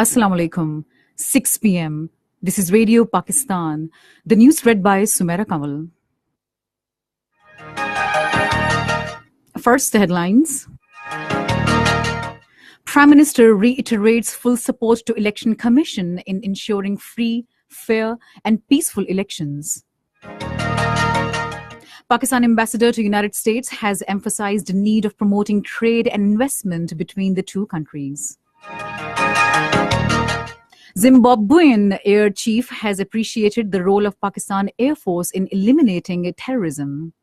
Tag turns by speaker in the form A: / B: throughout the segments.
A: Assalamu alaikum. 6 p.m. This is Radio Pakistan. The news read by Sumaira Kamal. First, the headlines. Prime Minister reiterates full support to Election Commission in ensuring free, fair and peaceful elections. Pakistan ambassador to United States has emphasized the need of promoting trade and investment between the two countries. Zimbabwean Air Chief has appreciated the role of Pakistan Air Force in eliminating terrorism.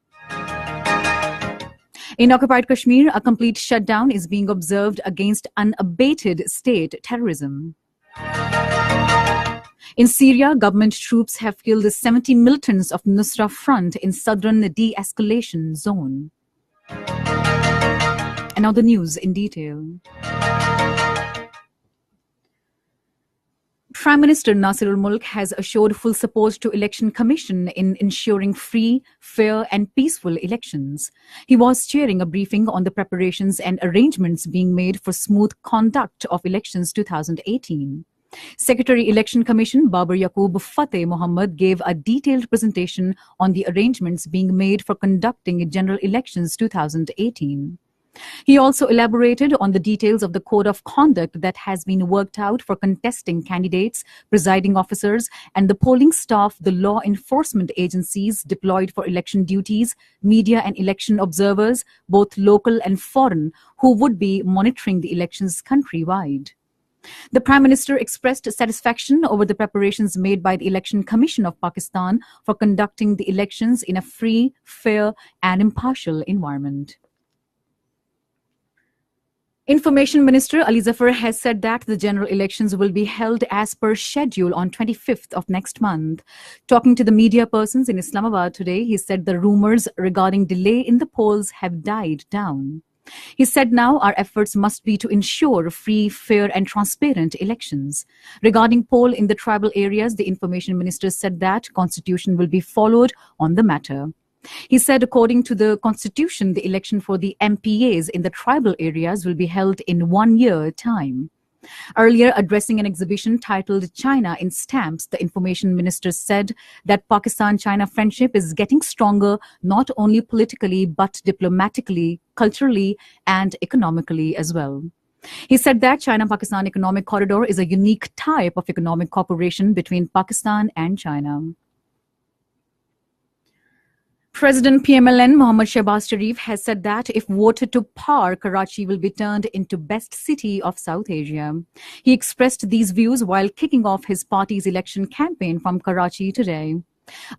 A: In occupied Kashmir, a complete shutdown is being observed against unabated state terrorism. In Syria, government troops have killed 70 militants of Nusra Front in southern de-escalation zone. And now the news in detail. Prime Minister Nasirul Mulk has assured full support to Election Commission in ensuring free, fair and peaceful elections. He was chairing a briefing on the preparations and arrangements being made for smooth conduct of elections 2018. Secretary Election Commission Babar Yaqub Fateh Mohammed gave a detailed presentation on the arrangements being made for conducting general elections 2018. He also elaborated on the details of the code of conduct that has been worked out for contesting candidates, presiding officers, and the polling staff, the law enforcement agencies deployed for election duties, media and election observers, both local and foreign, who would be monitoring the elections countrywide. The Prime Minister expressed satisfaction over the preparations made by the Election Commission of Pakistan for conducting the elections in a free, fair, and impartial environment. Information Minister Ali Zafar has said that the general elections will be held as per schedule on 25th of next month. Talking to the media persons in Islamabad today, he said the rumors regarding delay in the polls have died down. He said now our efforts must be to ensure free, fair and transparent elections. Regarding poll in the tribal areas, the Information Minister said that constitution will be followed on the matter. He said according to the constitution, the election for the MPAs in the tribal areas will be held in 1 year time. Earlier, addressing an exhibition titled China in Stamps, the Information Minister said that Pakistan-China friendship is getting stronger not only politically but diplomatically, culturally and economically as well. He said that China-Pakistan Economic Corridor is a unique type of economic cooperation between Pakistan and China. President PMLN Mohammad Shehbaz Sharif has said that if voted to par, Karachi will be turned into best city of South Asia. He expressed these views while kicking off his party's election campaign from Karachi today.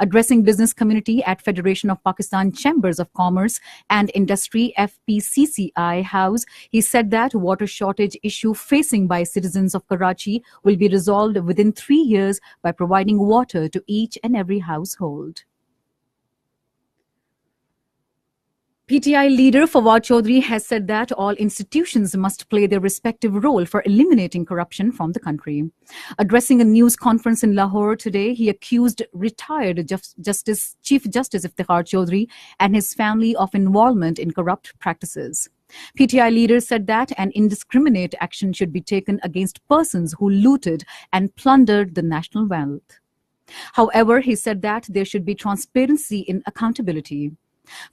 A: Addressing business community at Federation of Pakistan Chambers of Commerce and Industry FPCCI House, he said that water shortage issue facing by citizens of Karachi will be resolved within 3 years by providing water to each and every household. PTI leader Fawad Chaudhry has said that all institutions must play their respective role for eliminating corruption from the country. Addressing a news conference in Lahore today, he accused retired Chief Justice Iftikhar Chaudhry and his family of involvement in corrupt practices. PTI leader said that an indiscriminate action should be taken against persons who looted and plundered the national wealth. However, he said that there should be transparency in accountability.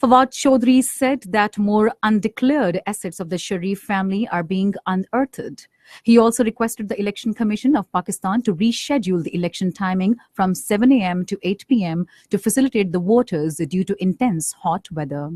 A: Fawad Chaudhry said that more undeclared assets of the Sharif family are being unearthed. He also requested the Election Commission of Pakistan to reschedule the election timing from 7 a.m. to 8 p.m. to facilitate the voters due to intense hot weather.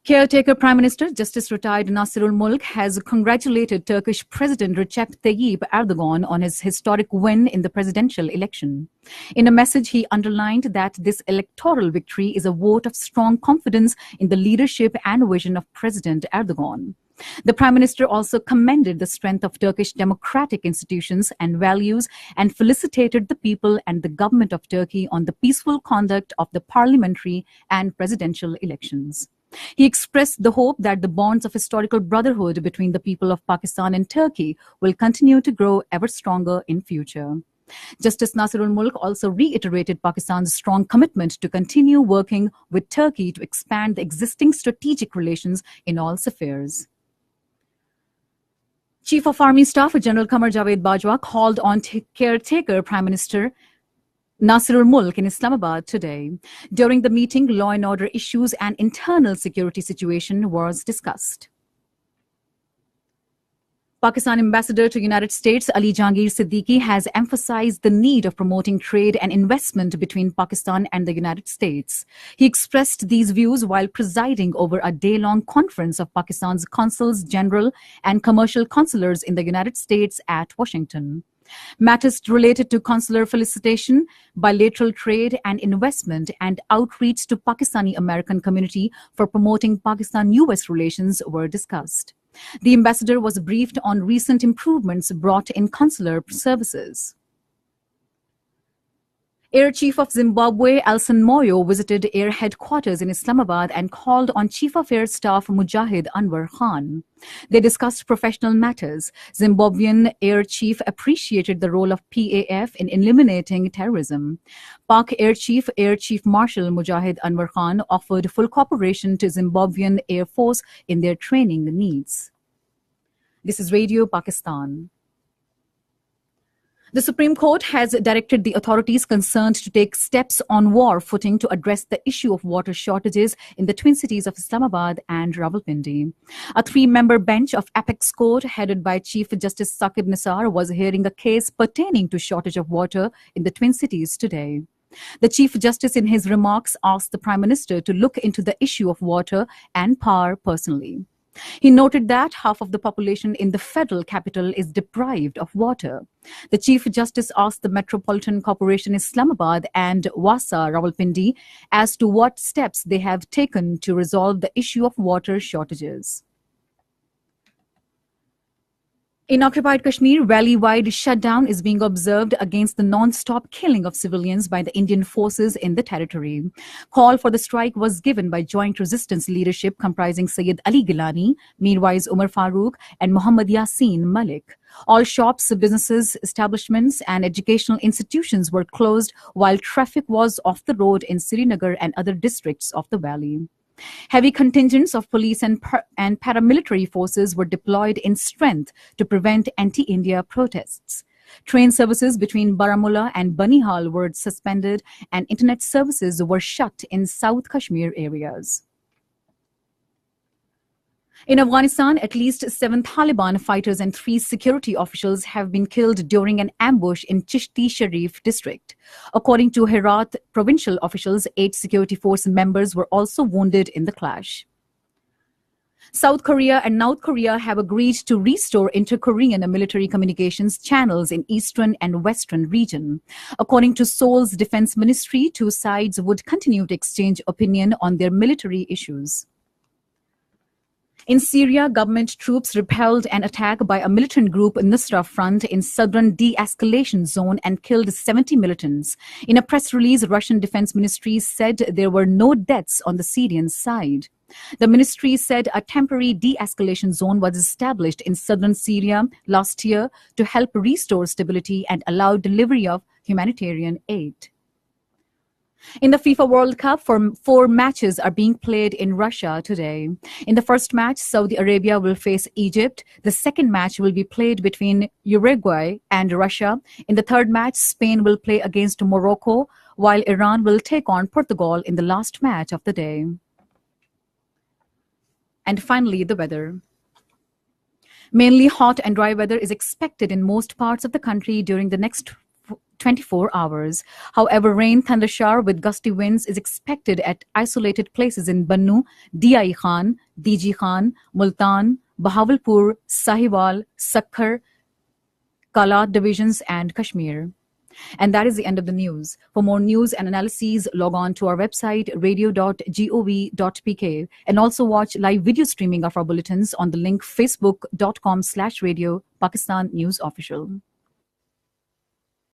A: Caretaker Prime Minister, Justice retired Nasirul Mulk, has congratulated Turkish President Recep Tayyip Erdogan on his historic win in the presidential election. In a message, he underlined that this electoral victory is a vote of strong confidence in the leadership and vision of President Erdogan. The Prime Minister also commended the strength of Turkish democratic institutions and values and felicitated the people and the government of Turkey on the peaceful conduct of the parliamentary and presidential elections. He expressed the hope that the bonds of historical brotherhood between the people of Pakistan and Turkey will continue to grow ever stronger in future. Justice Nasirul Mulk also reiterated Pakistan's strong commitment to continue working with Turkey to expand the existing strategic relations in all spheres. Chief of Army Staff General Qamar Javed Bajwa called on caretaker Prime Minister Nasirul Mulk in Islamabad today. During the meeting, law and order issues and internal security situation was discussed. Pakistan Ambassador to United States Ali Jahangir Siddiqui has emphasized the need of promoting trade and investment between Pakistan and the United States. He expressed these views while presiding over a day-long conference of Pakistan's consuls general and commercial consulars in the United States at Washington. Matters related to consular felicitation, bilateral trade and investment, and outreach to Pakistani American community for promoting Pakistan-US relations were discussed. The ambassador was briefed on recent improvements brought in consular services. Air Chief of Zimbabwe, Alson Moyo, visited Air Headquarters in Islamabad and called on Chief of Air Staff Mujahid Anwar Khan. They discussed professional matters. Zimbabwean Air Chief appreciated the role of PAF in eliminating terrorism. Pak Air Chief Marshal Mujahid Anwar Khan offered full cooperation to Zimbabwean Air Force in their training needs. This is Radio Pakistan. The Supreme Court has directed the authorities concerned to take steps on war footing to address the issue of water shortages in the twin cities of Islamabad and Rawalpindi. A three-member bench of Apex Court, headed by Chief Justice Saqib Nisar, was hearing a case pertaining to shortage of water in the twin cities today. The Chief Justice, in his remarks, asked the Prime Minister to look into the issue of water and power personally. He noted that half of the population in the federal capital is deprived of water. The Chief Justice asked the Metropolitan Corporation Islamabad and Wasa Rawalpindi as to what steps they have taken to resolve the issue of water shortages. In occupied Kashmir, valley-wide shutdown is being observed against the non-stop killing of civilians by the Indian forces in the territory. Call for the strike was given by joint resistance leadership comprising Sayyid Ali Gilani, Mirwais Umar Farooq and Muhammad Yasin Malik. All shops, businesses, establishments and educational institutions were closed while traffic was off the road in Srinagar and other districts of the valley. Heavy contingents of police and paramilitary forces were deployed in strength to prevent anti-India protests. Train services between Baramulla and Banihal were suspended and internet services were shut in South Kashmir areas. In Afghanistan, at least 7 Taliban fighters and 3 security officials have been killed during an ambush in Chishti Sharif district. According to Herat provincial officials, 8 security force members were also wounded in the clash. South Korea and North Korea have agreed to restore inter-Korean military communications channels in eastern and western region. According to Seoul's defense ministry, 2 sides would continue to exchange opinion on their military issues. In Syria, government troops repelled an attack by a militant group Nusra Front in southern de-escalation zone and killed 70 militants. In a press release, Russian Defense Ministry said there were no deaths on the Syrian side. The ministry said a temporary de-escalation zone was established in southern Syria last year to help restore stability and allow delivery of humanitarian aid. In the FIFA World Cup, 4 matches are being played in Russia today. In the first match, Saudi Arabia will face Egypt. The second match will be played between Uruguay and Russia. In the third match, Spain will play against Morocco, while Iran will take on Portugal in the last match of the day. And finally, the weather. Mainly hot and dry weather is expected in most parts of the country during the next 24 hours. However, rain, thundershower with gusty winds is expected at isolated places in Bannu, Diyai Khan, Diji Khan, Multan, Bahawalpur, Sahiwal, Sakkar, Kalat divisions and Kashmir. And that is the end of the news. For more news and analyses, log on to our website radio.gov.pk and also watch live video streaming of our bulletins on the link facebook.com/radio Pakistan News Official.